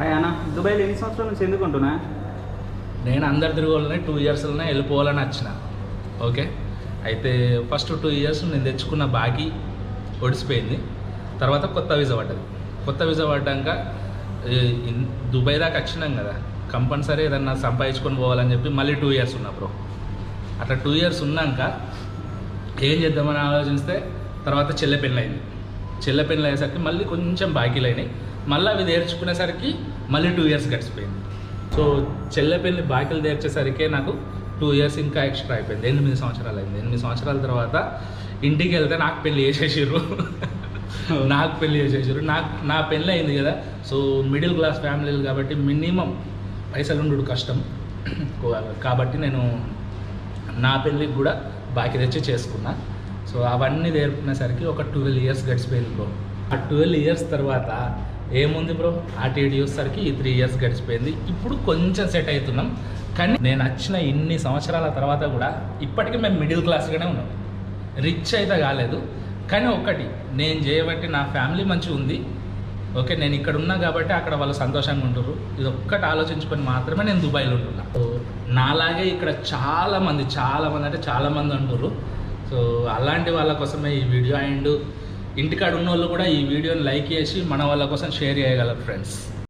అన్న దుబాయ్లో ఎన్ని సంవత్సరాల నుంచి ఎందుకు ఉంటున్నా? నేను అందరి తిరగాలని 2 ఇయర్స్లోనే వెళ్ళిపోవాలని వచ్చిన. ఓకే, అయితే ఫస్ట్ 2 ఇయర్స్ నేను తెచ్చుకున్న బాకీ ఒడిసిపోయింది. తర్వాత కొత్త వీసా పడ్డది. కొత్త వీసా పడ్డాక దుబాయ్ దాకా వచ్చినాం కదా, కంపల్సరీ ఏదన్నా సంపాదించుకొని పోవాలని చెప్పి మళ్ళీ 2 ఇయర్స్ ఉన్నా బ్రో. అట్లా 2 ఇయర్స్ ఉన్నాక ఏం చేద్దామని ఆలోచిస్తే తర్వాత చెల్లె పెళ్ళి అయింది. చెల్లె పెళ్ళి అయ్యేసరికి మళ్ళీ కొంచెం బాకీలు అయినాయి. మళ్ళీ అవి తీర్చుకునేసరికి మళ్ళీ 2 ఇయర్స్ గడిచిపోయింది. సో చెల్లె పెళ్ళి బాకీలు తీర్చేసరికి నాకు 2 ఇయర్స్ ఇంకా ఎక్స్ట్రా అయిపోయింది. 8 సంవత్సరాలు అయింది. 8 సంవత్సరాల తర్వాత ఇంటికి వెళ్తే నాకు పెళ్ళి చేసేసారు. నా పెళ్ళి అయింది కదా. సో మిడిల్ క్లాస్ ఫ్యామిలీలు కాబట్టి మినిమం పైసలు ఉండు కష్టం కాబట్టి నేను నా పెళ్ళికి కూడా బాకీ తెచ్చి చేసుకున్నా. సో అవన్నీ నేర్పుకునేసరికి ఒక 12 ఇయర్స్ గడిచిపోయింది బ్రో. ఆ 12 ఇయర్స్ తర్వాత ఏముంది బ్రో, అటు ఇటు చూసేసరికి ఈ 3 ఇయర్స్ గడిచిపోయింది. ఇప్పుడు కొంచెం సెట్ అవుతున్నాం. కానీ నేను వచ్చిన ఇన్ని సంవత్సరాల తర్వాత కూడా ఇప్పటికీ మేము మిడిల్ క్లాస్గానే ఉన్నాం. రిచ్ అయితే కాలేదు. కానీ ఒకటి నేను చేయబట్టి నా ఫ్యామిలీ మంచిగా ఉంది. ఓకే, నేను ఇక్కడ ఉన్నా కాబట్టి అక్కడ వాళ్ళు సంతోషంగా ఉంటారు. ఇది ఒక్కటి ఆలోచించుకొని మాత్రమే నేను దుబాయ్లో ఉంటున్నా. సో నాలాగే ఇక్కడ చాలామంది అంటే చాలామంది అంటారు. సో అలాంటి వాళ్ళ కోసమే ఈ వీడియో. అండ్ ఇంటికాడ ఉన్న వాళ్ళు కూడా ఈ వీడియోని లైక్ చేసి మన వాళ్ళ కోసం షేర్ చేయగలరు ఫ్రెండ్స్.